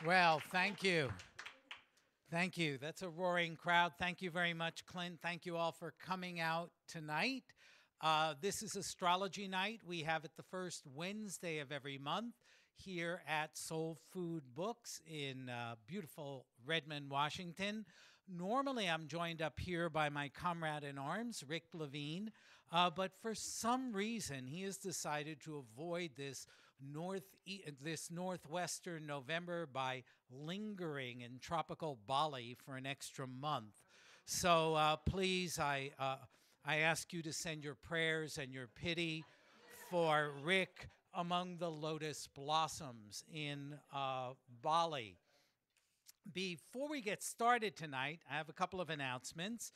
Well, thank you. Thank you. That's a roaring crowd. Thank you very much, Clint. Thank you all for coming out tonight. This is Astrology Night. We have it the first Wednesday of every month here at Soul Food Books in beautiful Redmond, Washington. Normally, I'm joined up here by my comrade in arms, Rick Levine, but for some reason, he has decided to avoid this northwestern November by lingering in tropical Bali for an extra month. So please, I ask you to send your prayers and your pity for Rick among the lotus blossoms in Bali. Before we get started tonight, I have a couple of announcements.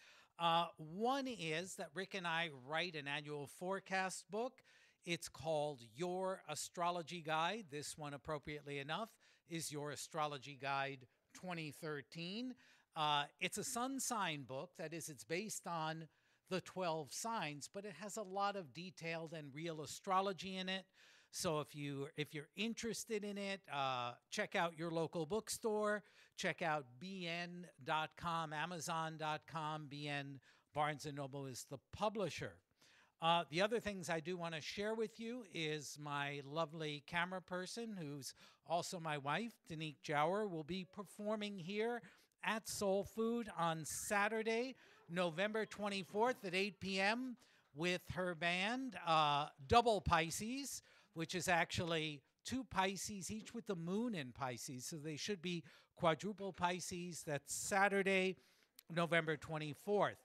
One is that Rick and I write an annual forecast book. It's called Your Astrology Guide. This one, appropriately enough, is Your Astrology Guide 2013. It's a sun sign book. That is, it's based on the 12 signs, but it has a lot of detailed and real astrology in it. So if you're interested in it, check out your local bookstore. Check out bn.com, amazon.com. BN Barnes & Noble is the publisher. The other things I do want to share with you is my lovely camera person, who's also my wife, Danique Jower, will be performing here at Soul Food on Saturday, November 24th at 8 p.m. with her band, Double Pisces, which is actually two Pisces, each with the moon in Pisces. So they should be quadruple Pisces. That's Saturday, November 24th.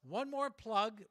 One more plug.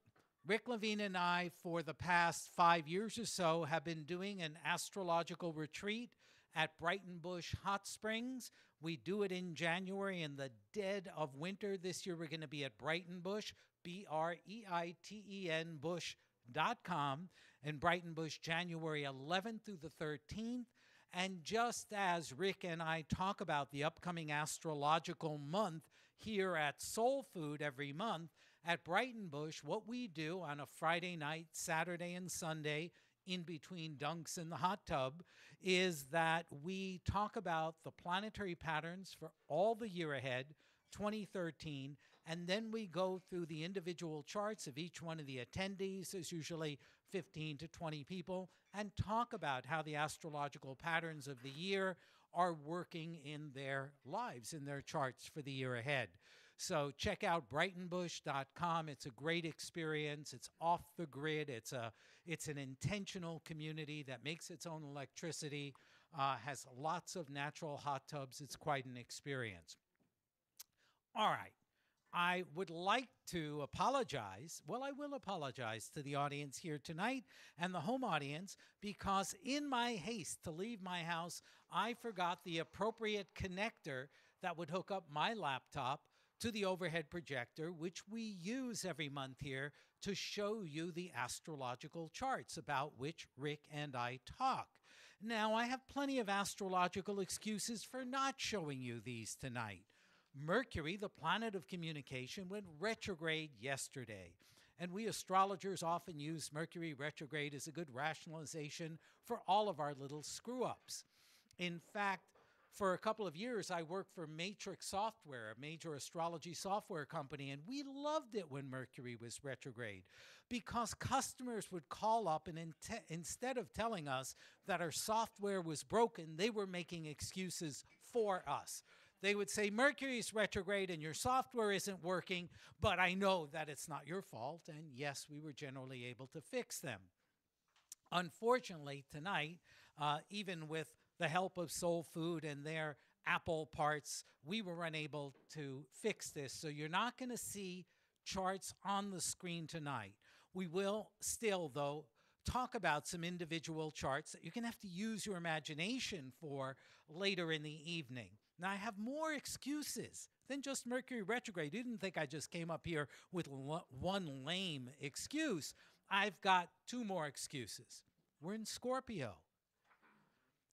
Rick Levine and I, for the past 5 years or so, have been doing an astrological retreat at Brighton Bush Hot Springs. We do it in January in the dead of winter. This year we're going to be at Brighton Bush, Breiten Bush.com, in Brighton Bush, January 11th through the 13th. And just as Rick and I talk about the upcoming astrological month here at Soul Food every month, at Brighton Bush, what we do on a Friday night, Saturday, and Sunday, in between dunks in the hot tub, is that we talk about the planetary patterns for all the year ahead, 2013, and then we go through the individual charts of each one of the attendees. There's usually 15 to 20 people, and talk about how the astrological patterns of the year are working in their lives, in their charts for the year ahead. So check out brightonbush.com. It's a great experience. It's off the grid. It's an intentional community that makes its own electricity, has lots of natural hot tubs. It's quite an experience. All right. I would like to apologize. Well, I will apologize to the audience here tonight and the home audience, because in my haste to leave my house, I forgot the appropriate connector that would hook up my laptop to the overhead projector, which we use every month here to show you the astrological charts about which Rick and I talk. Now, I have plenty of astrological excuses for not showing you these tonight. Mercury, the planet of communication, went retrograde yesterday. And we astrologers often use Mercury retrograde as a good rationalization for all of our little screw-ups. In fact, for a couple of years, I worked for Matrix Software, a major astrology software company, and we loved it when Mercury was retrograde, because customers would call up and instead of telling us that our software was broken, they were making excuses for us. They would say, Mercury's retrograde and your software isn't working, but I know that it's not your fault. And yes, we were generally able to fix them. Unfortunately, tonight, even with the help of Soul Food and their Apple parts, we were unable to fix this. So you're not going to see charts on the screen tonight. We will still, though, talk about some individual charts that you're going to have to use your imagination for later in the evening. Now, I have more excuses than just Mercury retrograde. You didn't think I just came up here with one lame excuse. I've got two more excuses. We're in Scorpio.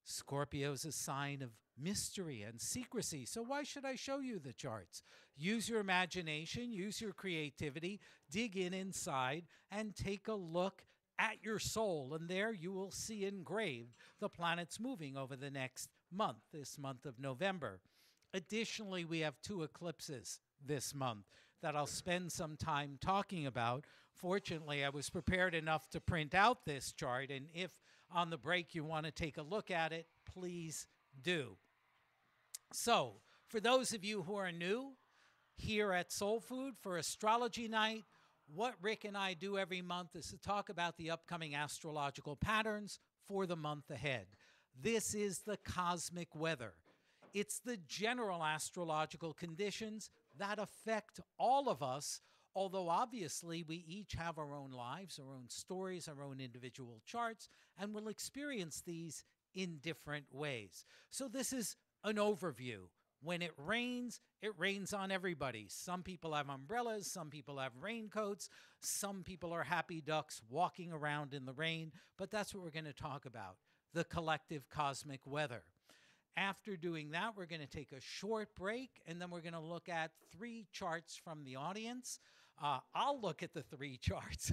Scorpio is a sign of mystery and secrecy. So why should I show you the charts? Use your imagination, use your creativity, dig in inside, and take a look at your soul. And there you will see engraved the planets moving over the next month, this month of November. Additionally, we have 2 eclipses this month that I'll spend some time talking about. Fortunately, I was prepared enough to print out this chart, and if on the break you want to take a look at it, please do. So, for those of you who are new here at Soul Food for Astrology Night, what Rick and I do every month is to talk about the upcoming astrological patterns for the month ahead. This is the cosmic weather. It's the general astrological conditions that affect all of us, although obviously we each have our own lives, our own stories, our own individual charts, and will experience these in different ways. So this is an overview. When it rains on everybody. Some people have umbrellas, some people have raincoats, some people are happy ducks walking around in the rain, but that's what we're going to talk about, the collective cosmic weather. After doing that, we're going to take a short break, and then we're going to look at 3 charts from the audience. I'll look at the 3 charts.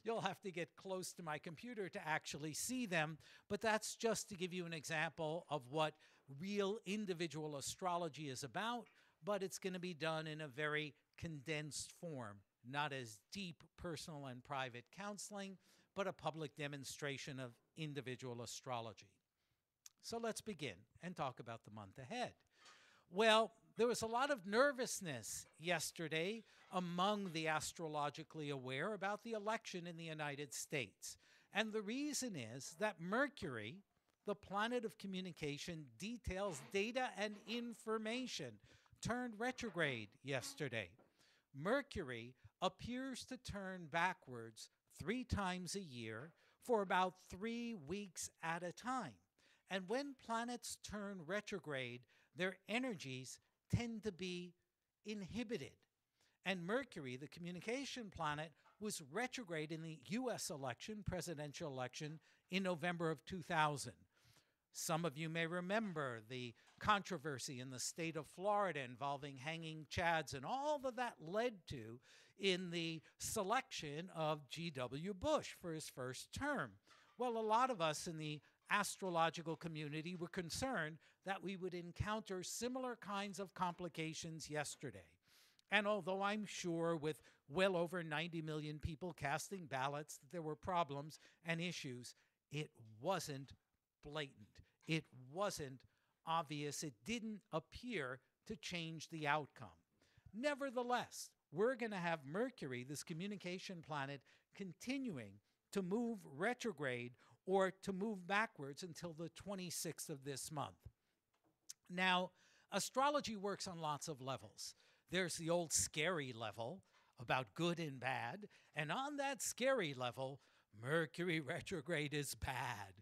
You'll have to get close to my computer to actually see them, but that's just to give you an example of what real individual astrology is about, but it's going to be done in a very condensed form, not as deep personal and private counseling, but a public demonstration of individual astrology. So let's begin and talk about the month ahead. Well, there was a lot of nervousness yesterday among the astrologically aware about the election in the United States. And the reason is that Mercury, the planet of communication, details data and information, turned retrograde yesterday. Mercury appears to turn backwards 3 times a year for about 3 weeks at a time. And when planets turn retrograde, their energies tend to be inhibited. And Mercury, the communication planet, was retrograde in the U.S. election, presidential election, in November of 2000. Some of you may remember the controversy in the state of Florida involving hanging chads and all that led to in the selection of G.W. Bush for his first term. Well, a lot of us in the astrological community were concerned that we would encounter similar kinds of complications yesterday. And although I'm sure with well over 90 million people casting ballots that there were problems and issues, it wasn't blatant. It wasn't obvious. It didn't appear to change the outcome. Nevertheless, we're going to have Mercury, this communication planet, continuing to move retrograde or to move backwards until the 26th of this month. Now, astrology works on lots of levels. There's the old scary level about good and bad, and on that scary level, Mercury retrograde is bad.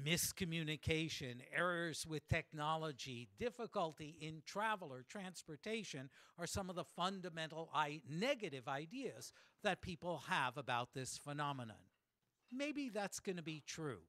Miscommunication, errors with technology, difficulty in travel or transportation are some of the fundamental negative ideas that people have about this phenomenon. Maybe that's going to be true.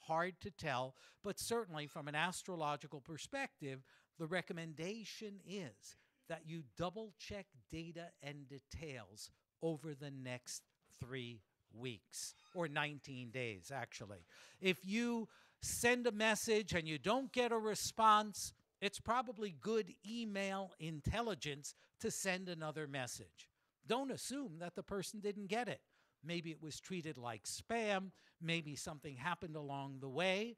Hard to tell, but certainly from an astrological perspective, the recommendation is that you double-check data and details over the next 3 weeks, or 19 days, actually. If you send a message and you don't get a response, it's probably good email intelligence to send another message. Don't assume that the person didn't get it. Maybe it was treated like spam. Maybe something happened along the way.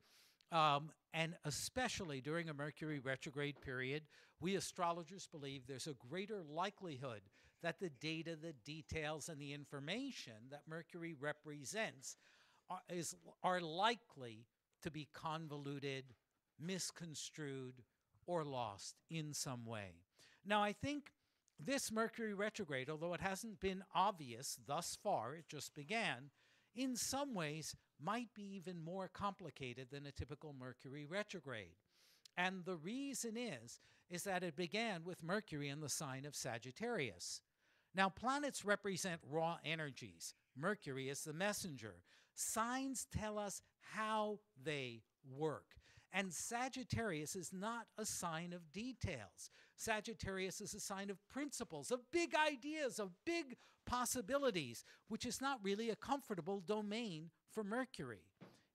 And especially during a Mercury retrograde period, we astrologers believe there's a greater likelihood that the data, the details, and the information that Mercury represents are likely to be convoluted, misconstrued, or lost in some way. Now, I think this Mercury retrograde, although it hasn't been obvious thus far, it just began, in some ways might be even more complicated than a typical Mercury retrograde. And the reason is that it began with Mercury in the sign of Sagittarius. Now, planets represent raw energies. Mercury is the messenger. Signs tell us how they work. And Sagittarius is not a sign of details. Sagittarius is a sign of principles, of big ideas, of big possibilities, which is not really a comfortable domain for Mercury.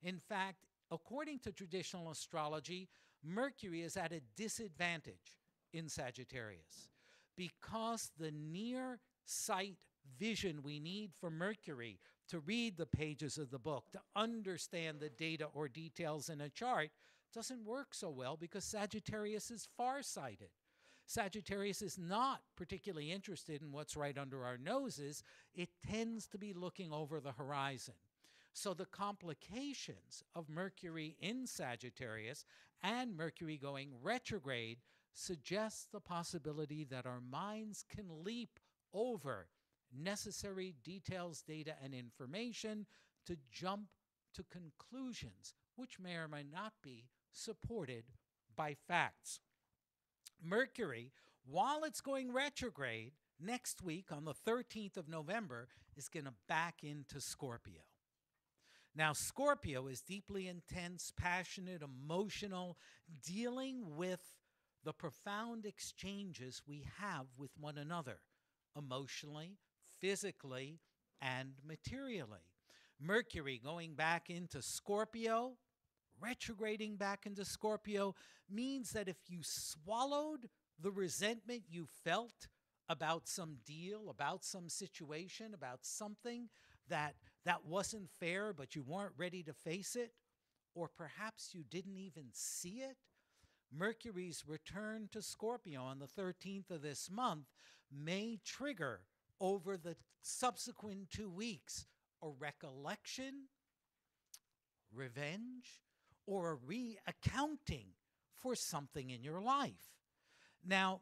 In fact, according to traditional astrology, Mercury is at a disadvantage in Sagittarius because the near sight vision we need for Mercury to read the pages of the book, to understand the data or details in a chart, doesn't work so well because Sagittarius is farsighted. Sagittarius is not particularly interested in what's right under our noses. It tends to be looking over the horizon. So the complications of Mercury in Sagittarius and Mercury going retrograde suggests the possibility that our minds can leap over necessary details, data, and information to jump to conclusions which may or may not be supported by facts. Mercury, while it's going retrograde, next week on the 13th of November, is going to back into Scorpio. Now, Scorpio is deeply intense, passionate, emotional, dealing with the profound exchanges we have with one another, emotionally, physically, and materially. Mercury going back into Scorpio, retrograding back into Scorpio, means that if you swallowed the resentment you felt about some deal, about some situation, about something that wasn't fair, but you weren't ready to face it, or perhaps you didn't even see it, Mercury's return to Scorpio on the 13th of this month may trigger over the subsequent 2 weeks a recollection, revenge, or a reaccounting for something in your life. Now,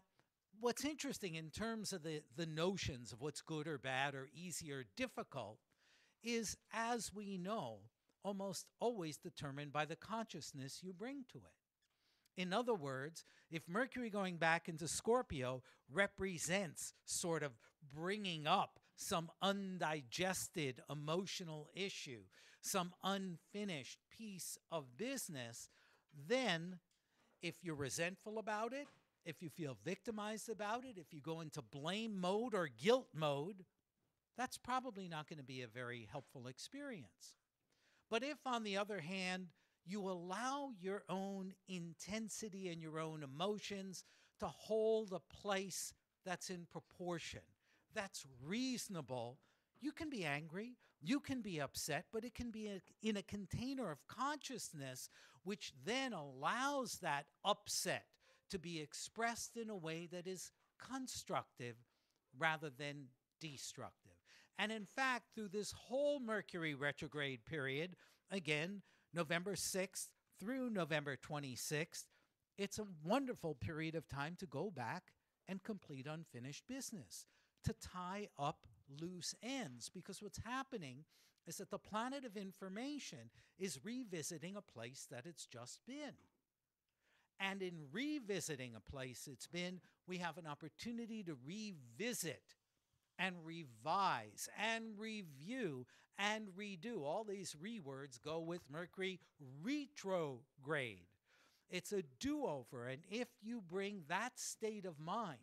what's interesting in terms of the notions of what's good or bad or easy or difficult is, as we know, almost always determined by the consciousness you bring to it. In other words, if Mercury going back into Scorpio represents sort of bringing up some undigested emotional issue, some unfinished piece of business, then if you're resentful about it, if you feel victimized about it, if you go into blame mode or guilt mode, that's probably not going to be a very helpful experience. But if, on the other hand, you allow your own intensity and your own emotions to hold a place that's in proportion, that's reasonable, you can be angry, you can be upset, but it can be in a container of consciousness, which then allows that upset to be expressed in a way that is constructive rather than destructive. And in fact, through this whole Mercury retrograde period, again, November 6th through November 26th, it's a wonderful period of time to go back and complete unfinished business, to tie up loose ends, because what's happening is that the planet of information is revisiting a place that it's just been. And in revisiting a place it's been, we have an opportunity to revisit and revise and review and redo. All these re-words go with Mercury retrograde. It's a do-over, and if you bring that state of mind,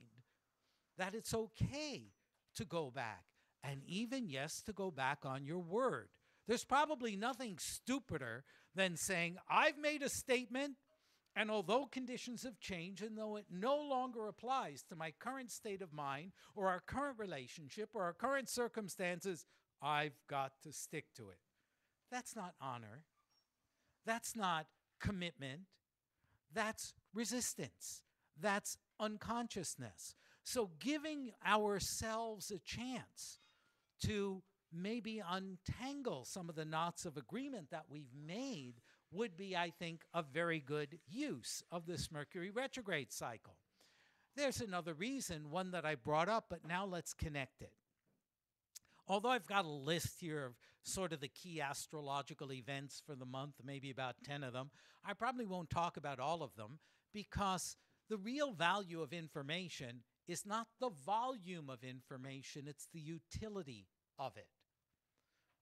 that it's okay to go back, and even, yes, to go back on your word. There's probably nothing stupider than saying, I've made a statement, and although conditions have changed, and though it no longer applies to my current state of mind or our current relationship or our current circumstances, I've got to stick to it. That's not honor. That's not commitment. That's resistance. That's unconsciousness. So giving ourselves a chance to maybe untangle some of the knots of agreement that we've made would be, I think, a very good use of this Mercury retrograde cycle. There's another reason, one that I brought up, but now let's connect it. Although I've got a list here of sort of the key astrological events for the month, maybe about 10 of them, I probably won't talk about all of them, because the real value of information is not the volume of information, it's the utility of it.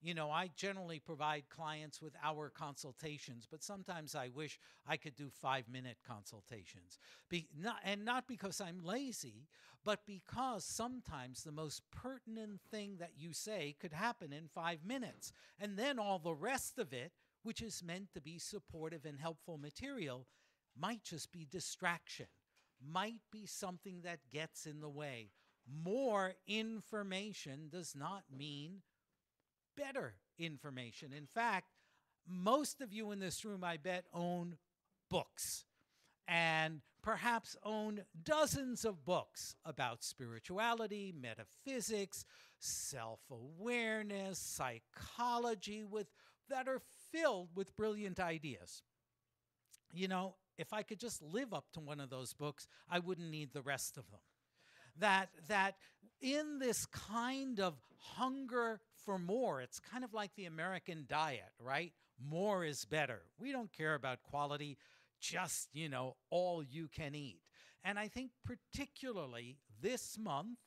You know, I generally provide clients with hour consultations, but sometimes I wish I could do 5-minute consultations. Not because I'm lazy, but because sometimes the most pertinent thing that you say could happen in 5 minutes. And then all the rest of it, which is meant to be supportive and helpful material, might just be distraction, might be something that gets in the way. More information does not mean better information. In fact, most of you in this room, I bet, own books and perhaps own dozens of books about spirituality, metaphysics, self-awareness, psychology, that are filled with brilliant ideas. You know, if I could just live up to one of those books, I wouldn't need the rest of them. That in this kind of hunger for more, it's kind of like the American diet, right? More is better. We don't care about quality, just, all you can eat. And I think particularly this month,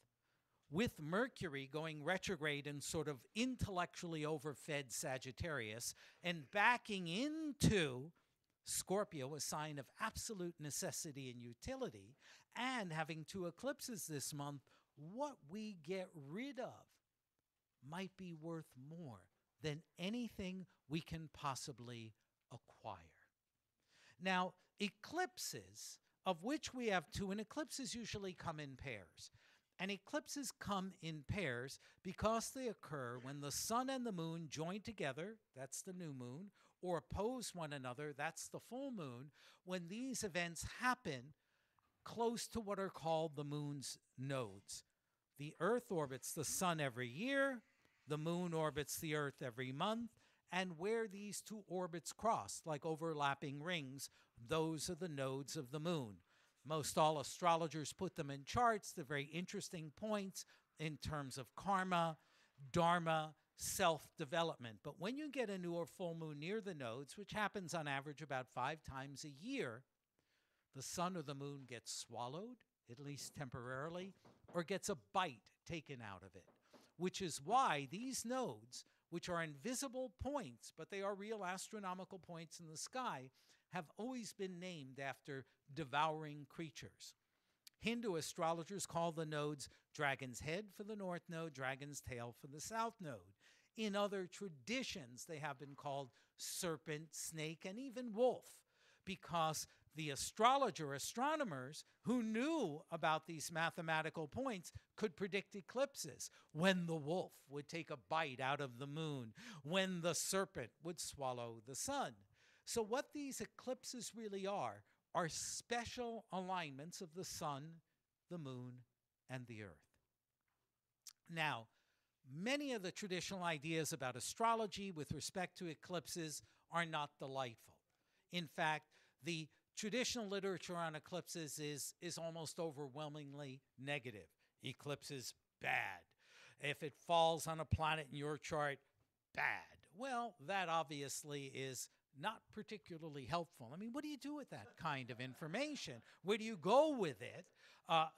with Mercury going retrograde and sort of intellectually overfed Sagittarius and backing into Scorpio, a sign of absolute necessity and utility, and having 2 eclipses this month, what we get rid of might be worth more than anything we can possibly acquire. Now, eclipses, of which we have 2, and eclipses usually come in pairs. And eclipses come in pairs because they occur when the sun and the moon join together, that's the new moon, or oppose one another, that's the full moon. When these events happen close to what are called the moon's nodes. The Earth orbits the sun every year, the moon orbits the Earth every month, and where these 2 orbits cross, like overlapping rings, those are the nodes of the moon. Most all astrologers put them in charts. They're very interesting points in terms of karma, dharma, self-development. But when you get a new or full moon near the nodes, which happens on average about 5 times a year, the sun or the moon gets swallowed, at least temporarily, or gets a bite taken out of it, which is why these nodes, which are invisible points, but they are real astronomical points in the sky, have always been named after devouring creatures. Hindu astrologers call the nodes dragon's head for the north node, dragon's tail for the south node. In other traditions, they have been called serpent, snake, and even wolf, because the astronomers who knew about these mathematical points could predict eclipses, when the wolf would take a bite out of the moon, when the serpent would swallow the sun. So what these eclipses really are special alignments of the sun, the moon, and the earth. Now, many of the traditional ideas about astrology with respect to eclipses are not delightful. In fact, the traditional literature on eclipses is almost overwhelmingly negative. Eclipse is bad. If it falls on a planet in your chart, bad. Well, that obviously is not particularly helpful. I mean, what do you do with that kind of information? Where do you go with it?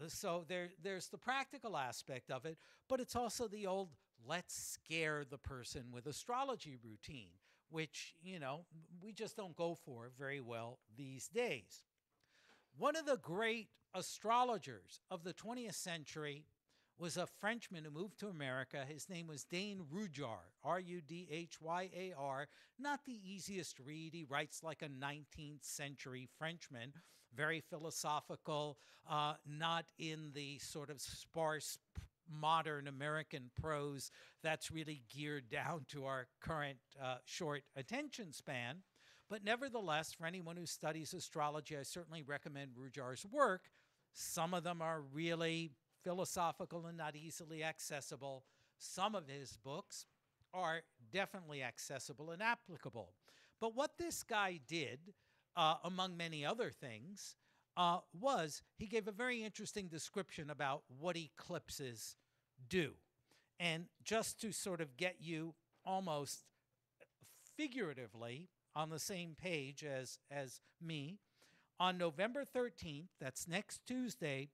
So there's the practical aspect of it, but it's also the old let's scare the person with astrology routine, which, we just don't go for very well these days. One of the great astrologers of the 20th century was a Frenchman who moved to America. His name was Dane Rudhyar, Rudhyar. Not the easiest read. He writes like a 19th century Frenchman, very philosophical, not in the sort of sparse modern American prose that's really geared down to our current short attention span. But nevertheless, for anyone who studies astrology, I certainly recommend Rudhyar's work. Some of them are really philosophical and not easily accessible. Some of his books are definitely accessible and applicable. But what this guy did, among many other things, was he gave a very interesting description about what eclipses do. And just to sort of get you almost figuratively on the same page as me, on November 13th, that's next Tuesday,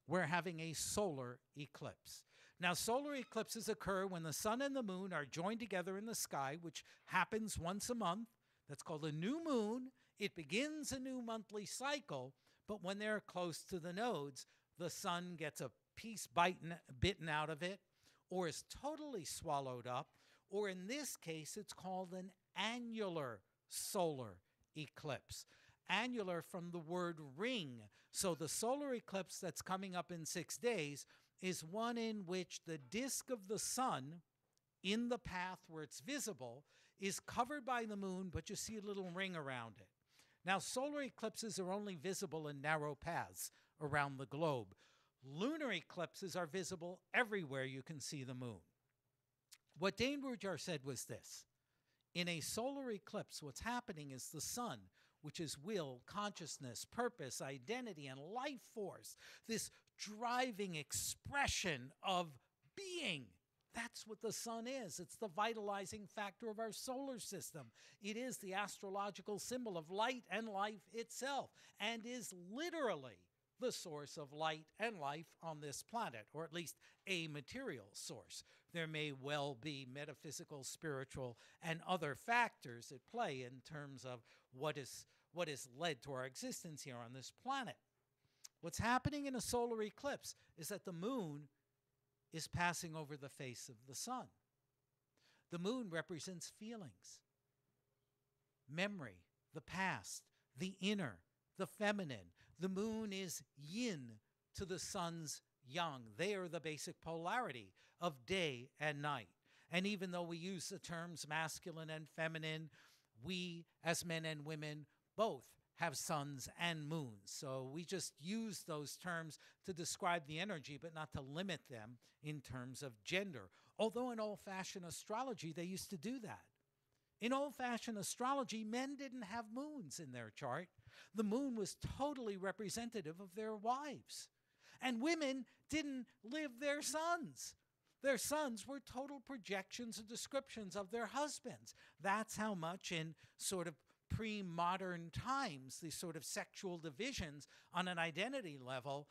we're having a solar eclipse. Now, solar eclipses occur when the sun and the moon are joined together in the sky, which happens once a month. That's called a new moon. It begins a new monthly cycle, but when they're close to the nodes, the sun gets a piece bitten out of it, or is totally swallowed up, or in this case, it's called an annular solar eclipse. annular from the word ring. So the solar eclipse that's coming up in 6 days is one in which the disk of the sun in the path where it's visible is covered by the moon, but you see a little ring around it. Now, solar eclipses are only visible in narrow paths around the globe. Lunar eclipses are visible everywhere you can see the moon. What Dane Rudhyar said was this: in a solar eclipse, what's happening is the sun, which is will, consciousness, purpose, identity, and life force, this driving expression of being. That's what the sun is. It's the vitalizing factor of our solar system. It is the astrological symbol of light and life itself, and is literally the source of light and life on this planet, or at least a material source. There may well be metaphysical, spiritual, and other factors at play in terms of what has led to our existence here on this planet. What's happening in a solar eclipse is that the moon is passing over the face of the sun. The moon represents feelings, memory, the past, the inner, the feminine. The moon is yin to the sun's yang. They are the basic polarity of day and night. And even though we use the terms masculine and feminine, we as men and women both have suns and moons. So we just use those terms to describe the energy, but not to limit them in terms of gender. Although in old-fashioned astrology, they used to do that. In old-fashioned astrology, men didn't have moons in their chart. The moon was totally representative of their wives. And women didn't live their suns. Their sons were total projections and descriptions of their husbands. That's how much in sort of pre-modern times, these sort of sexual divisions on an identity level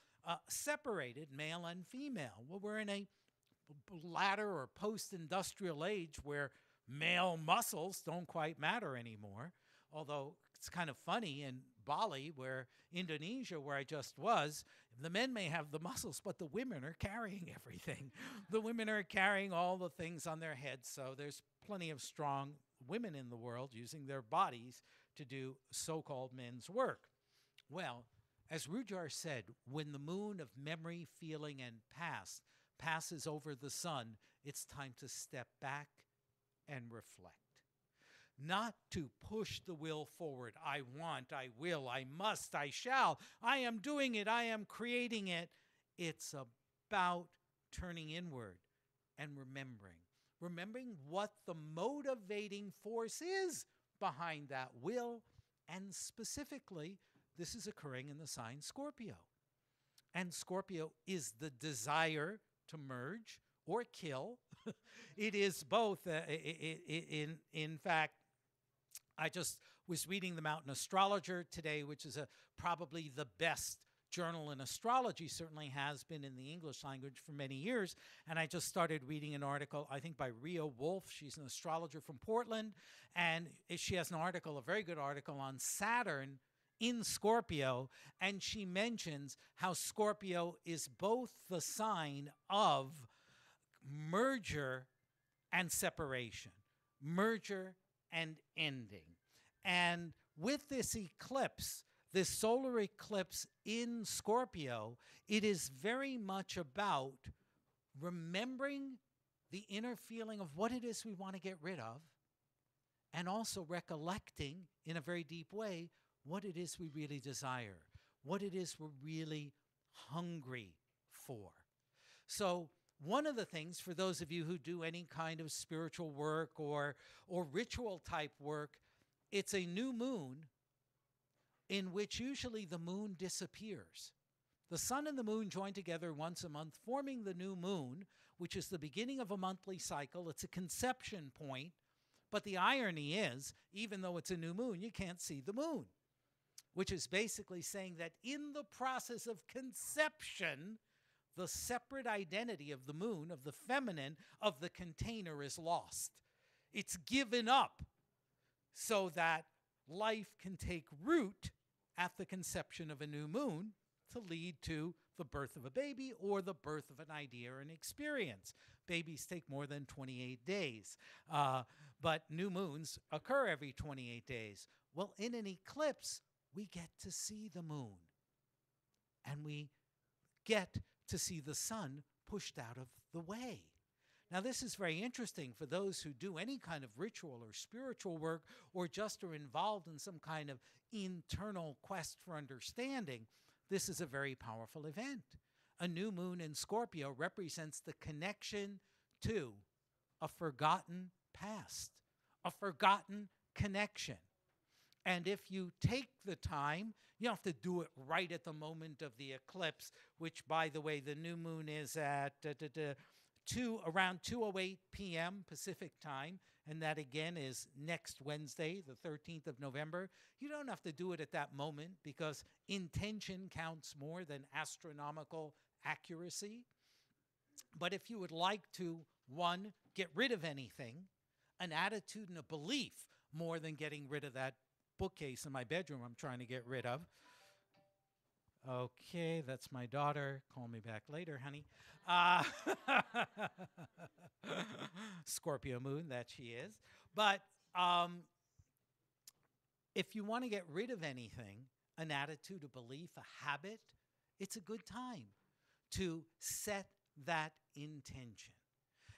separated male and female. Well, we're in a latter or post-industrial age where male muscles don't quite matter anymore, although it's kind of funny in Bali, Indonesia, where I just was, the men may have the muscles, but the women are carrying everything. The women are carrying all the things on their heads, so there's plenty of strong women in the world using their bodies to do so-called men's work. Well, as Rudhyar said, when the moon of memory, feeling, and past passes over the sun, it's time to step back and reflect. Not to push the will forward. I want, I will, I must, I shall. I am doing it, I am creating it. It's about turning inward and remembering what the motivating force is behind that will, and specifically, this is occurring in the sign Scorpio. And Scorpio is the desire to merge or kill. It is both. In fact, I just was reading the Mountain Astrologer today, which is probably the best journal in astrology, certainly has been in the English language for many years. And I just started reading an article, I think by Ria Wolf. She's an astrologer from Portland. And she has an article, a very good article on Saturn in Scorpio. And she mentions how Scorpio is both the sign of merger and separation, merger and ending. And with this eclipse, this solar eclipse in Scorpio, it is very much about remembering the inner feeling of what it is we want to get rid of, and also recollecting in a very deep way what it is we really desire, what it is we're really hungry for. So one of the things, for those of you who do any kind of spiritual work or ritual type work, it's a new moon in which usually the moon disappears. The sun and the moon join together once a month, forming the new moon, which is the beginning of a monthly cycle. It's a conception point, but the irony is, even though it's a new moon, you can't see the moon, which is basically saying that in the process of conception, the separate identity of the moon, of the feminine, of the container is lost. It's given up so that life can take root at the conception of a new moon to lead to the birth of a baby or the birth of an idea or an experience. Babies take more than 28 days, but new moons occur every 28 days. Well, in an eclipse, we get to see the moon. And we get to see the sun pushed out of the way. Now, this is very interesting for those who do any kind of ritual or spiritual work or just are involved in some kind of internal quest for understanding. This is a very powerful event. A new moon in Scorpio represents the connection to a forgotten past, a forgotten connection. And if you take the time, you don't have to do it right at the moment of the eclipse, which, by the way, the new moon is at around 2:08 p.m. Pacific time, and that again is next Wednesday, the 13th of November. You don't have to do it at that moment because intention counts more than astronomical accuracy. But if you would like to, one, get rid of anything, an attitude and a belief more than getting rid of that bookcase in my bedroom I'm trying to get rid of. Okay, that's my daughter. Call me back later, honey. Scorpio moon, that she is. But if you want to get rid of anything, an attitude, a belief, a habit, it's a good time to set that intention.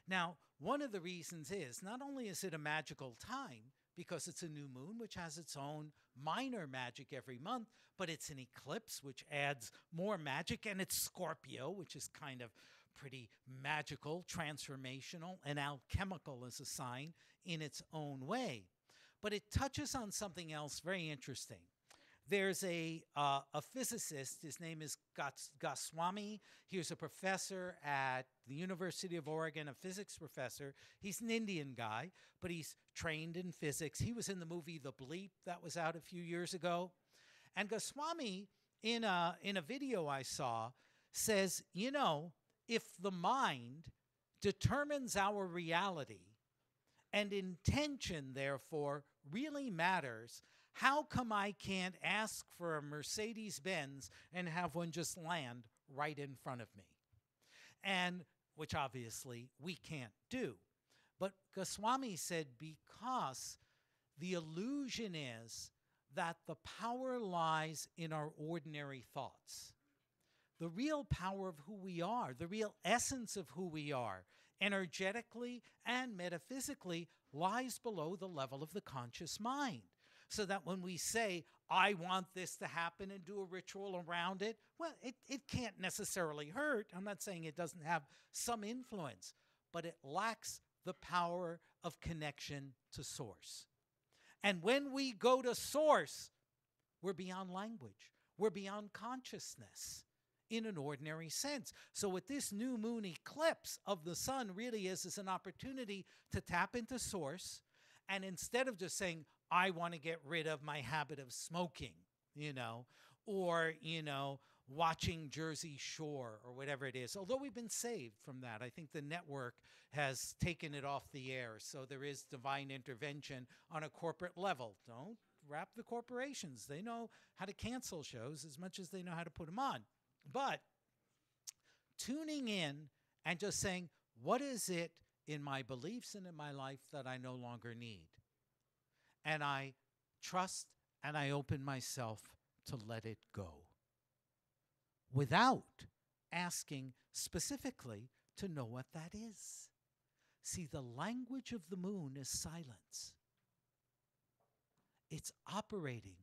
Now, one of the reasons is not only is it a magical time, because it's a new moon, which has its own minor magic every month, but it's an eclipse, which adds more magic, and it's Scorpio, which is kind of pretty magical, transformational, and alchemical as a sign in its own way. But it touches on something else very interesting. There's a physicist, his name is Goswami. He was a professor at the University of Oregon, a physics professor. He's an Indian guy, but he's trained in physics. He was in the movie The Bleep that was out a few years ago. And Goswami, in a video I saw, says, you know, if the mind determines our reality and intention, therefore, really matters, how come I can't ask for a Mercedes-Benz and have one just land right in front of me? And which obviously we can't do. But Goswami said because the illusion is that the power lies in our ordinary thoughts. The real power of who we are, the real essence of who we are, energetically and metaphysically, lies below the level of the conscious mind. So that when we say, I want this to happen and do a ritual around it, well, it can't necessarily hurt. I'm not saying it doesn't have some influence, but it lacks the power of connection to source. And when we go to source, we're beyond language. We're beyond consciousness in an ordinary sense. So what this new moon eclipse of the sun really is an opportunity to tap into source. And instead of just saying, I want to get rid of my habit of smoking, or, watching Jersey Shore or whatever it is. Although we've been saved from that. I think the network has taken it off the air. So there is divine intervention on a corporate level. Don't wrap the corporations. They know how to cancel shows as much as they know how to put them on. But tuning in and just saying, what is it in my beliefs and in my life that I no longer need? And I trust and I open myself to let it go without asking specifically to know what that is. See, the language of the moon is silence. It's operating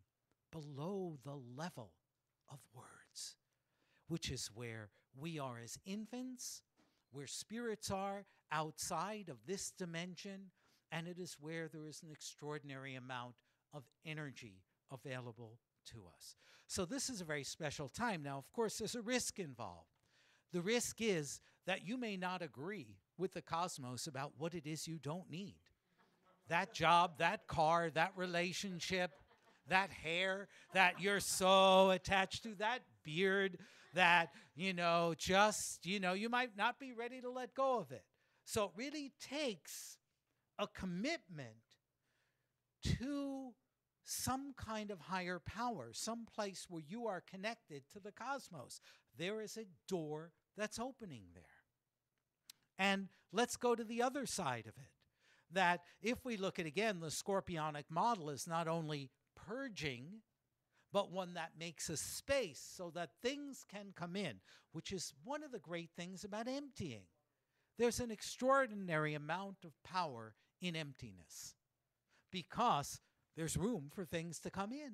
below the level of words, which is where we are as infants, where spirits are outside of this dimension, and it is where there is an extraordinary amount of energy available to us. So this is a very special time. Now, of course, there's a risk involved. The risk is that you may not agree with the cosmos about what it is you don't need. That job, that car, that relationship, that hair that you're so attached to, that beard that, you might not be ready to let go of it. So it really takes a commitment to some kind of higher power, some place where you are connected to the cosmos. There is a door that's opening there. And let's go to the other side of it. That if we look at, again, the scorpionic model is not only purging, but one that makes a space so that things can come in, which is one of the great things about emptying. There's an extraordinary amount of power in emptiness because there's room for things to come in.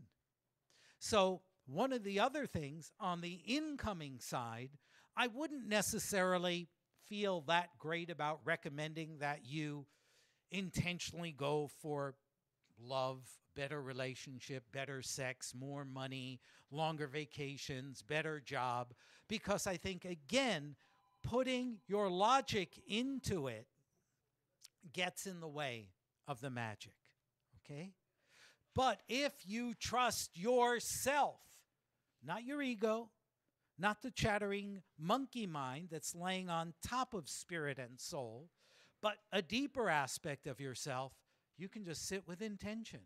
So one of the other things on the incoming side, I wouldn't necessarily feel that great about recommending that you intentionally go for love, better relationship, better sex, more money, longer vacations, better job, because I think, again, putting your logic into it gets in the way of the magic, okay? But if you trust yourself, not your ego, not the chattering monkey mind that's laying on top of spirit and soul, but a deeper aspect of yourself, you can just sit with intention.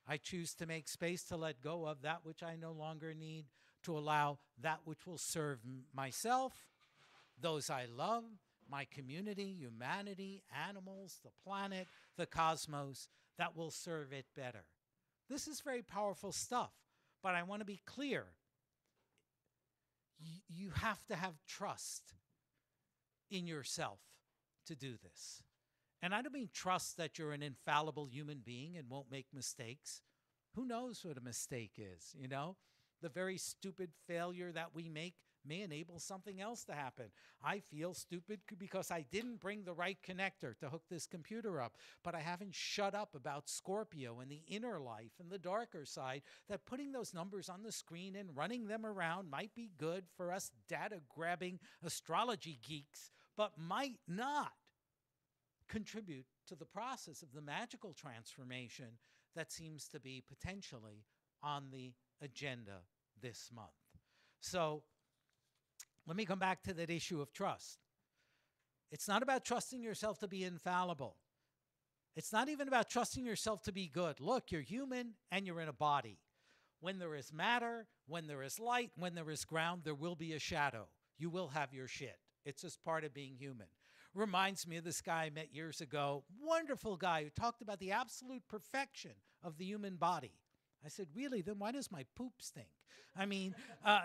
I choose to make space to let go of that which I no longer need, to allow that which will serve myself, those I love, my community, humanity, animals, the planet, the cosmos, that will serve it better. This is very powerful stuff, but I want to be clear. You have to have trust in yourself to do this. And I don't mean trust that you're an infallible human being and won't make mistakes. Who knows what a mistake is, you know? The very stupid failure that we make may enable something else to happen. I feel stupid because I didn't bring the right connector to hook this computer up, but I haven't shut up about Scorpio and the inner life and the darker side, that putting those numbers on the screen and running them around might be good for us data-grabbing astrology geeks, but might not contribute to the process of the magical transformation that seems to be potentially on the agenda this month. So let me come back to that issue of trust. It's not about trusting yourself to be infallible. It's not even about trusting yourself to be good. Look, you're human and you're in a body. When there is matter, when there is light, when there is ground, there will be a shadow. You will have your shit. It's just part of being human. Reminds me of this guy I met years ago, wonderful guy who talked about the absolute perfection of the human body. I said, really? Then why does my poop stink? I mean,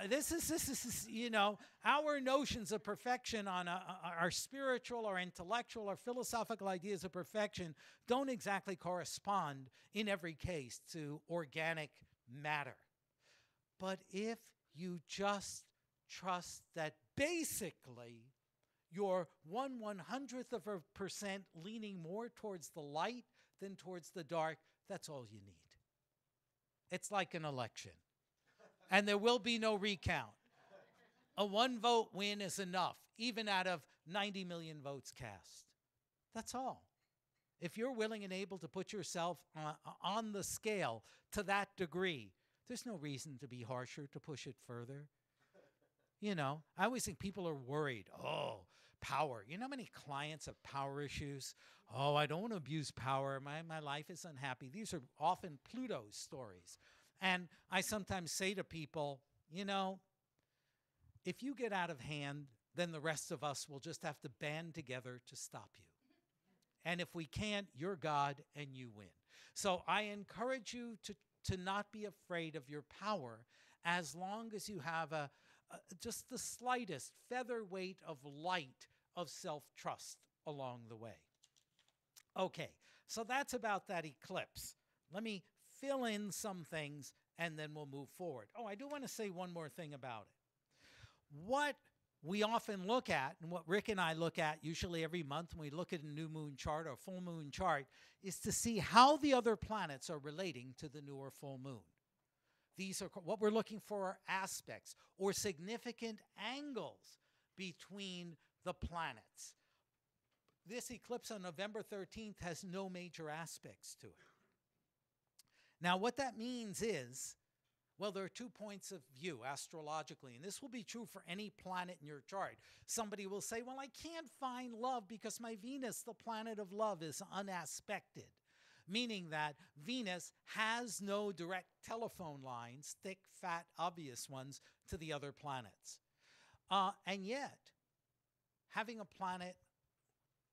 this is, you know, our notions of perfection on our spiritual or intellectual or philosophical ideas of perfection don't exactly correspond in every case to organic matter. But if you just trust that basically you're 1/100th of a percent leaning more towards the light than towards the dark, that's all you need. It's like an election. And there will be no recount. A one-vote win is enough, even out of 90 million votes cast. That's all. If you're willing and able to put yourself on the scale to that degree, there's no reason to be harsher, to push it further. You know, I always think people are worried. Oh, power. You know how many clients have power issues? Oh, I don't want to abuse power. My life is unhappy. These are often Pluto's stories. And I sometimes say to people, you know, if you get out of hand, then the rest of us will just have to band together to stop you. And if we can't, you're God and you win. So I encourage you to not be afraid of your power as long as you have just the slightest featherweight of light of self-trust along the way. Okay, so that's about that eclipse. Let me fill in some things and then we'll move forward. Oh, I do want to say one more thing about it. What we often look at, and what Rick and I look at usually every month when we look at a new moon chart or full moon chart, is to see how the other planets are relating to the new or full moon. These are what we're looking for, are aspects or significant angles between the planets. This eclipse on November 13th has no major aspects to it. Now, what that means is, well, there are 2 points of view astrologically, and this will be true for any planet in your chart. Somebody will say, well, I can't find love because my Venus, the planet of love, is unaspected, meaning that Venus has no direct telephone lines, thick, fat, obvious ones, to the other planets. And yet, having a planet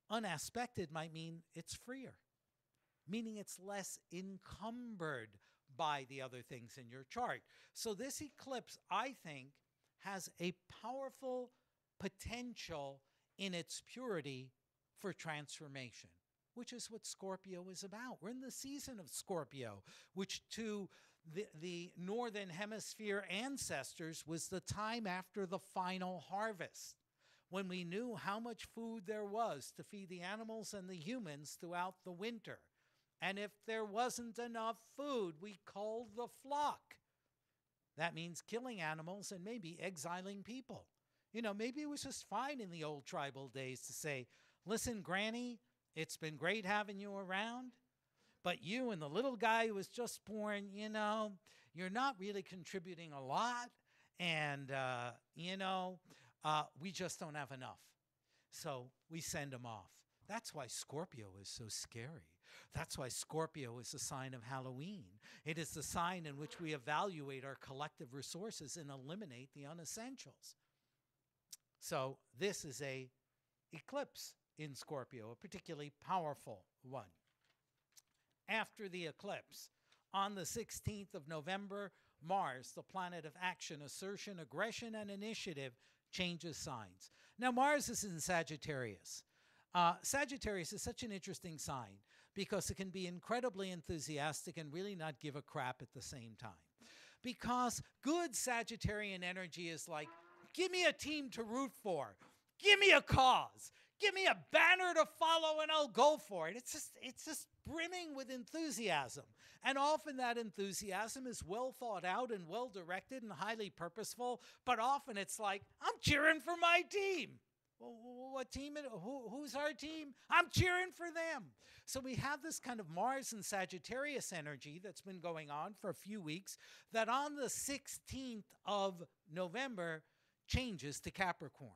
unaspected might mean it's freer, meaning it's less encumbered by the other things in your chart. So this eclipse, I think, has a powerful potential in its purity for transformation, which is what Scorpio is about. We're in the season of Scorpio, which to the Northern Hemisphere ancestors was the time after the final harvest, when we knew how much food there was to feed the animals and the humans throughout the winter. And if there wasn't enough food, we culled the flock. That means killing animals and maybe exiling people. You know, maybe it was just fine in the old tribal days to say, listen, Granny, it's been great having you around, but you and the little guy who was just born, you know, you're not really contributing a lot. And, we just don't have enough. So we send them off. That's why Scorpio is so scary. That's why Scorpio is a sign of Halloween. It is the sign in which we evaluate our collective resources and eliminate the unessentials. So this is a eclipse in Scorpio, a particularly powerful one. After the eclipse, on the 16th of November, Mars, the planet of action, assertion, aggression, and initiative, changes signs. Now, Mars is in Sagittarius. Sagittarius is such an interesting sign because it can be incredibly enthusiastic and really not give a crap at the same time. Because good Sagittarian energy is like, give me a team to root for. Give me a cause. Give me a banner to follow and I'll go for it. It's just brimming with enthusiasm. And often that enthusiasm is well thought out and well directed and highly purposeful, but often it's like, I'm cheering for my team. Well, what team? Who's our team? I'm cheering for them. So we have this kind of Mars and Sagittarius energy that's been going on for a few weeks that on the 16th of November changes to Capricorn.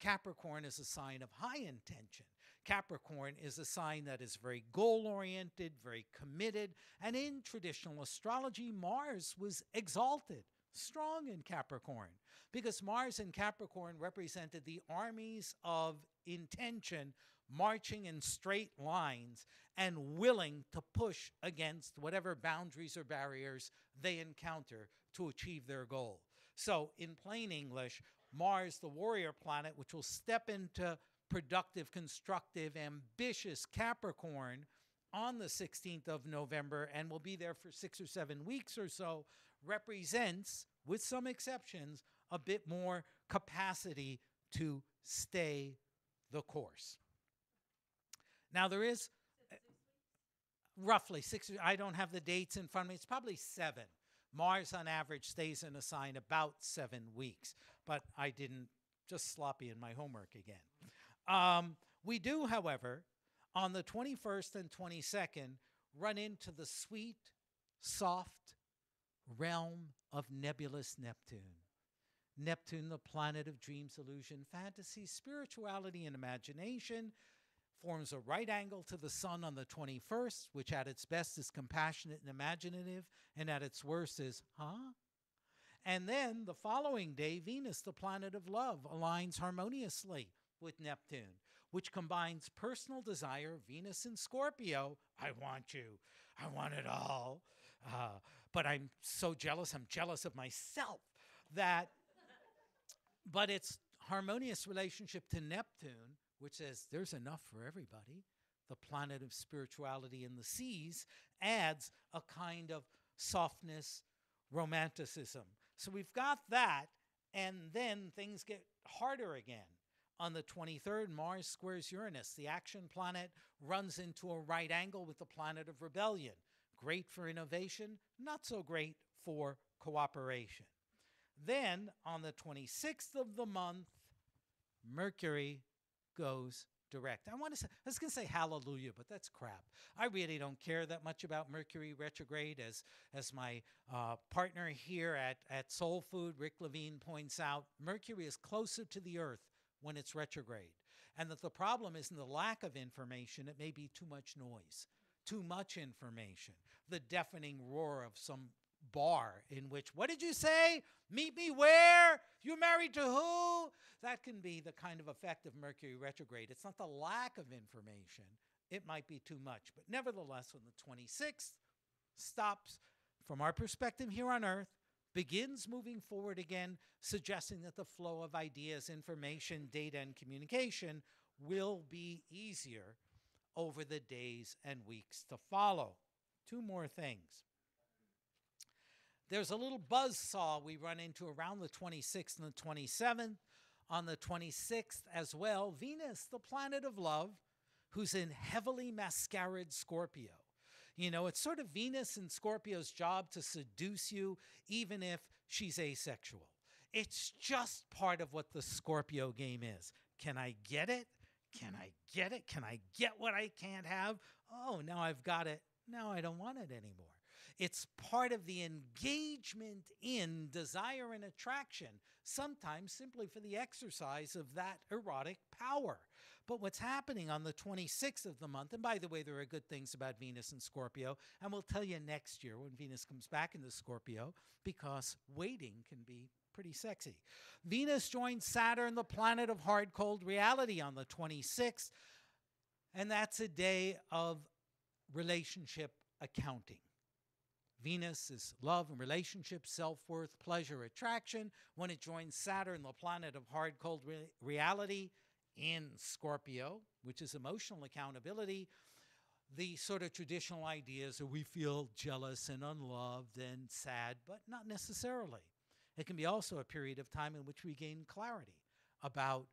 Capricorn is a sign of high intention. Capricorn is a sign that is very goal-oriented, very committed, and in traditional astrology, Mars was exalted, strong in Capricorn, because Mars in Capricorn represented the armies of intention marching in straight lines and willing to push against whatever boundaries or barriers they encounter to achieve their goal. So in plain English, Mars, the warrior planet, which will step into productive, constructive, ambitious Capricorn on the 16th of November and will be there for 6 or 7 weeks or so, represents, with some exceptions, a bit more capacity to stay the course. Now there is roughly 6, I don't have the dates in front of me, it's probably 7. Mars on average stays in a sign about 7 weeks, but I didn't, just sloppy in my homework again. We do, however, on the 21st and 22nd, run into the sweet, soft realm of nebulous Neptune. Neptune, the planet of dreams, illusion, fantasy, spirituality, and imagination, forms a right angle to the sun on the 21st, which at its best is compassionate and imaginative, and at its worst is, huh? And then the following day, Venus, the planet of love, aligns harmoniously with Neptune, which combines personal desire, Venus in Scorpio, I want you, I want it all, but I'm so jealous, I'm jealous of myself, that, but its harmonious relationship to Neptune, which says there's enough for everybody, the planet of spirituality in the seas, adds a kind of softness, romanticism. So we've got that, and then things get harder again. On the 23rd, Mars squares Uranus. The action planet runs into a right angle with the planet of rebellion. Great for innovation, not so great for cooperation. Then, on the 26th of the month, Mercury goes direct. I was going to say hallelujah, but that's crap. I really don't care that much about Mercury retrograde. As my partner here at Soul Food, Rick Levine, points out, Mercury is closer to the Earth when it's retrograde. And that the problem isn't the lack of information, it may be too much noise, too much information, the deafening roar of some bar in which, what did you say? Meet me where? You married to who? That can be the kind of effect of Mercury retrograde. It's not the lack of information. It might be too much. But nevertheless, on the 26th, stops from our perspective here on Earth, begins moving forward again, suggesting that the flow of ideas, information, data, and communication will be easier over the days and weeks to follow. Two more things. There's a little buzzsaw we run into around the 26th and the 27th. On the 26th as well, Venus, the planet of love, who's in heavily mascarid Scorpio. You know, it's sort of Venus and Scorpio's job to seduce you, even if she's asexual. It's just part of what the Scorpio game is. Can I get it? Can I get it? Can I get what I can't have? Oh, now I've got it. Now I don't want it anymore. It's part of the engagement in desire and attraction, sometimes simply for the exercise of that erotic power. But what's happening on the 26th of the month, and by the way, there are good things about Venus and Scorpio, and we'll tell you next year when Venus comes back into Scorpio, because waiting can be pretty sexy. Venus joins Saturn, the planet of hard, cold reality, on the 26th, and that's a day of relationship accounting. Venus is love and relationship, self-worth, pleasure, attraction. When it joins Saturn, the planet of hard, cold reality in Scorpio, which is emotional accountability, the sort of traditional ideas are we feel jealous and unloved and sad, but not necessarily. It can be also a period of time in which we gain clarity about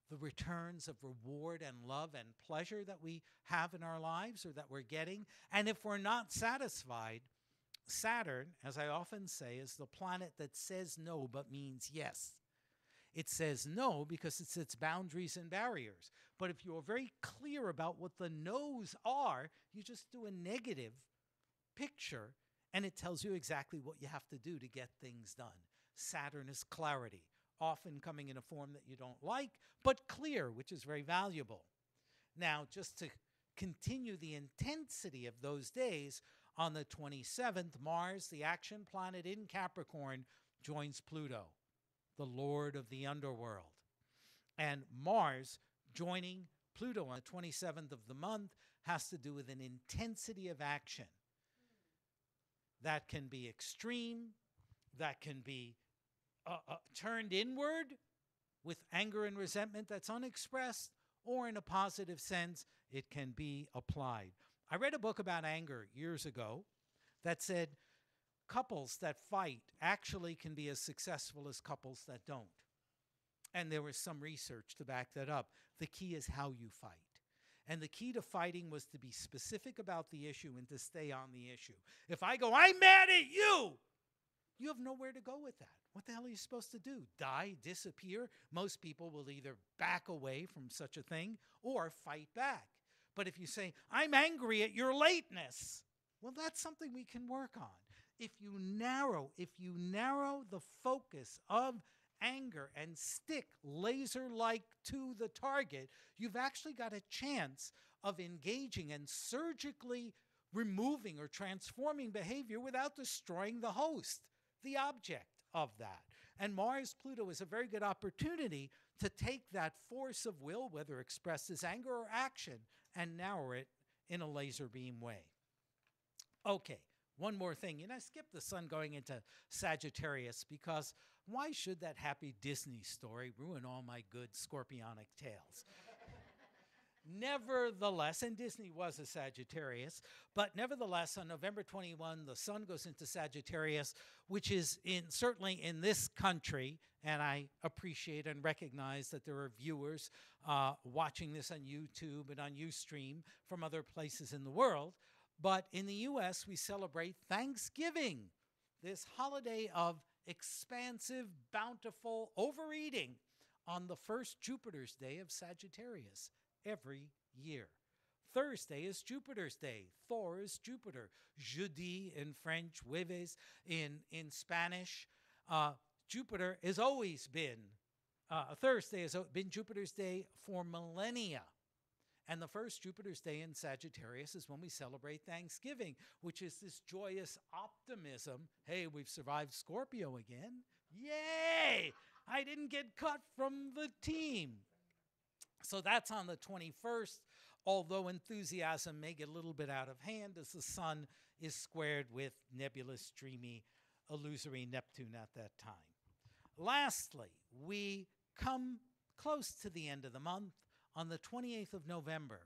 the returns of reward and love and pleasure that we have in our lives or that we're getting. And if we're not satisfied, Saturn, as I often say, is the planet that says no but means yes. It says no because it sets boundaries and barriers. But if you're very clear about what the no's are, you just do a negative picture and it tells you exactly what you have to do to get things done. Saturn is clarity, often coming in a form that you don't like, but clear, which is very valuable. Now, just to continue the intensity of those days, on the 27th, Mars, the action planet in Capricorn, joins Pluto, the lord of the underworld. And Mars joining Pluto on the 27th of the month has to do with an intensity of action that can be extreme, that can be turned inward with anger and resentment that's unexpressed, or in a positive sense, it can be applied. I read a book about anger years ago that said couples that fight actually can be as successful as couples that don't. And there was some research to back that up. The key is how you fight. And the key to fighting was to be specific about the issue and to stay on the issue. If I go, I'm mad at you, you have nowhere to go with that. What the hell are you supposed to do? Die, disappear? Most people will either back away from such a thing or fight back. But if you say, I'm angry at your lateness, well, that's something we can work on. If you narrow the focus of anger and stick laser-like to the target, you've actually got a chance of engaging and surgically removing or transforming behavior without destroying the host, the object of that. And Mars-Pluto is a very good opportunity to take that force of will, whether expressed as anger or action, and narrow it in a laser beam way. Okay, one more thing. I skipped the sun going into Sagittarius because why should that happy Disney story ruin all my good scorpionic tales? Nevertheless, and Disney was a Sagittarius, but nevertheless, on November 21, the sun goes into Sagittarius, which is certainly in this country, and I appreciate and recognize that there are viewers watching this on YouTube and on Ustream from other places in the world. But in the U.S., we celebrate Thanksgiving, this holiday of expansive, bountiful overeating on the first Jupiter's Day of Sagittarius every year. Thursday is Jupiter's Day. Thor is Jupiter. Jeudi in French, jueves in Spanish. Jupiter has always been, Thursday has been Jupiter's Day for millennia. And the first Jupiter's Day in Sagittarius is when we celebrate Thanksgiving, which is this joyous optimism. Hey, we've survived Scorpio again. Yay! I didn't get cut from the team. So that's on the 21st. although enthusiasm may get a little bit out of hand as the sun is squared with nebulous, dreamy, illusory Neptune at that time. Lastly, we come close to the end of the month on the 28th of November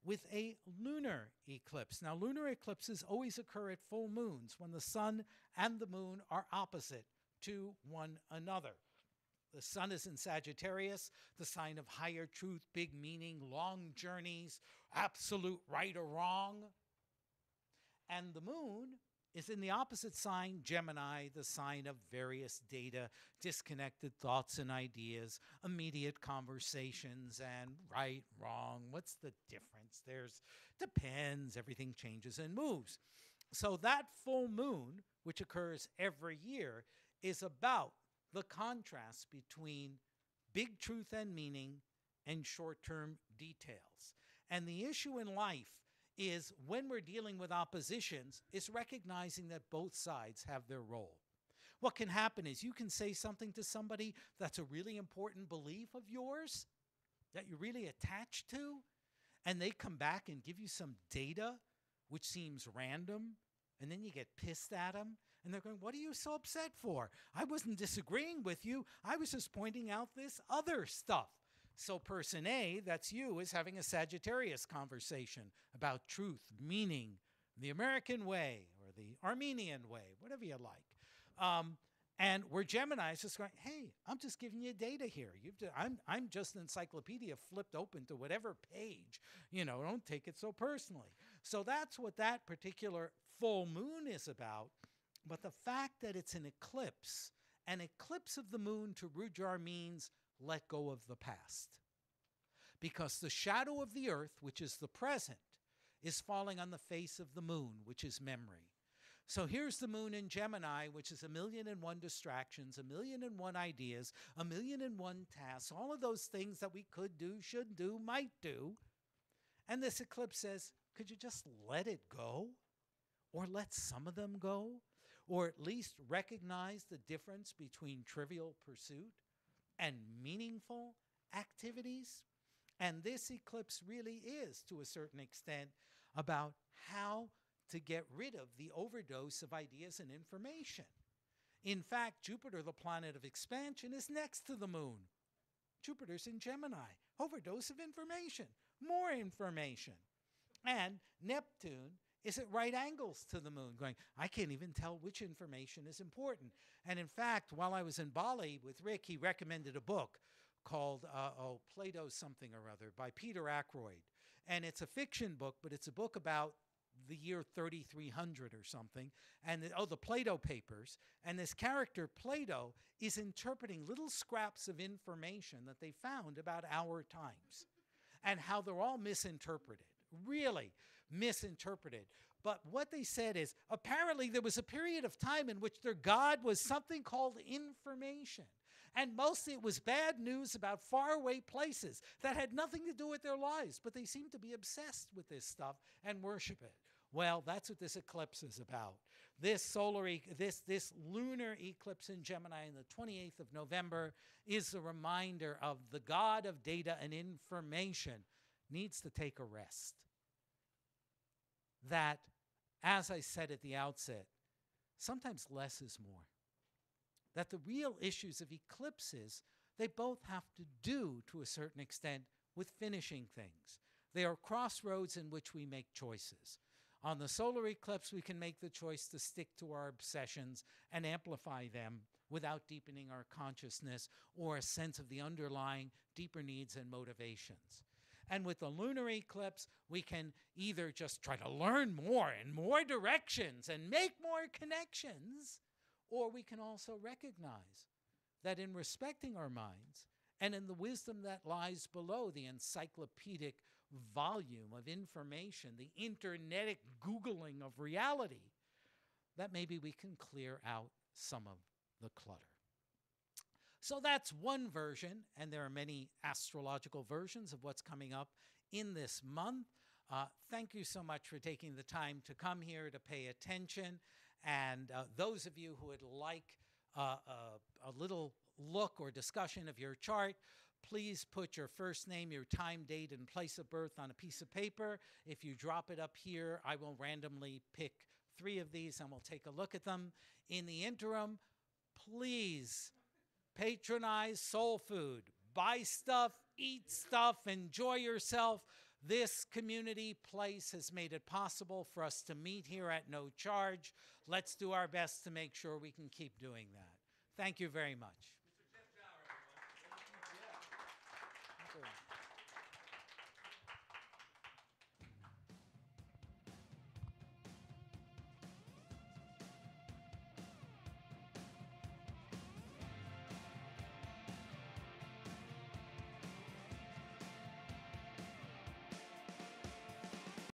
with a lunar eclipse. Now, lunar eclipses always occur at full moons when the sun and the moon are opposite to one another. The sun is in Sagittarius, the sign of higher truth, big meaning, long journeys, absolute right or wrong. And the moon is in the opposite sign, Gemini, the sign of various data, disconnected thoughts and ideas, immediate conversations, and right, wrong, what's the difference? Depends, everything changes and moves. So that full moon, which occurs every year, is about the contrast between big truth and meaning and short-term details. And the issue in life is when we're dealing with oppositions is recognizing that both sides have their role. What can happen is you can say something to somebody that's a really important belief of yours that you're really attached to, and they come back and give you some data which seems random, and then you get pissed at them, and they're going, what are you so upset for? I wasn't disagreeing with you. I was just pointing out this other stuff. So person A, that's you, is having a Sagittarius conversation about truth, meaning, the American way or the Armenian way, whatever you like. And we're Geminis just going, hey, I'm just giving you data here. I'm just an encyclopedia flipped open to whatever page. Don't take it so personally. So that's what that particular full moon is about. But the fact that it's an eclipse of the moon to Rujar means let go of the past. Because the shadow of the earth, which is the present, is falling on the face of the moon, which is memory. So here's the moon in Gemini, which is 1,000,001 distractions, 1,000,001 ideas, 1,000,001 tasks, all of those things that we could do, should do, might do. And this eclipse says, could you just let it go? Or let some of them go? Or at least recognize the difference between trivial pursuit and meaningful activities? And this eclipse really is, to a certain extent, about how to get rid of the overdose of ideas and information. In fact, Jupiter, the planet of expansion, is next to the moon. Jupiter's in Gemini. Overdose of information. More information. And Neptune is at right angles to the moon, going, I can't even tell which information is important. And in fact, while I was in Bali with Rick, he recommended a book called Plato something or other by Peter Ackroyd. And it's a fiction book, but it's a book about the year 3300 or something, and the Plato papers. And this character, Plato, is interpreting little scraps of information that they found about our times and how they're all misinterpreted, really misinterpreted. But what they said is, apparently there was a period of time in which their God was something called information. And mostly it was bad news about faraway places that had nothing to do with their lives, but they seemed to be obsessed with this stuff and worship it. Well, that's what this eclipse is about. This lunar eclipse in Gemini on the 28th of November is a reminder of the God of data and information needs to take a rest. That, as I said at the outset, sometimes less is more. That the real issues of eclipses, they both have to do, to a certain extent, with finishing things. They are crossroads in which we make choices. On the solar eclipse, we can make the choice to stick to our obsessions and amplify them without deepening our consciousness or a sense of the underlying deeper needs and motivations. And with the lunar eclipse, we can either just try to learn more in more directions and make more connections, or we can also recognize that in respecting our minds and in the wisdom that lies below the encyclopedic volume of information, the internetic Googling of reality, that maybe we can clear out some of the clutter. So that's one version, and there are many astrological versions of what's coming up in this month. Thank you so much for taking the time to come here to pay attention. And those of you who would like a little look or discussion of your chart, Please put your first name, your time, date, and place of birth on a piece of paper. If you drop it up here, I will randomly pick 3 of these and we'll take a look at them. In the interim, please patronize Soul Food. Buy stuff, eat stuff, enjoy yourself. This community place has made it possible for us to meet here at no charge. Let's do our best to make sure we can keep doing that. Thank you very much.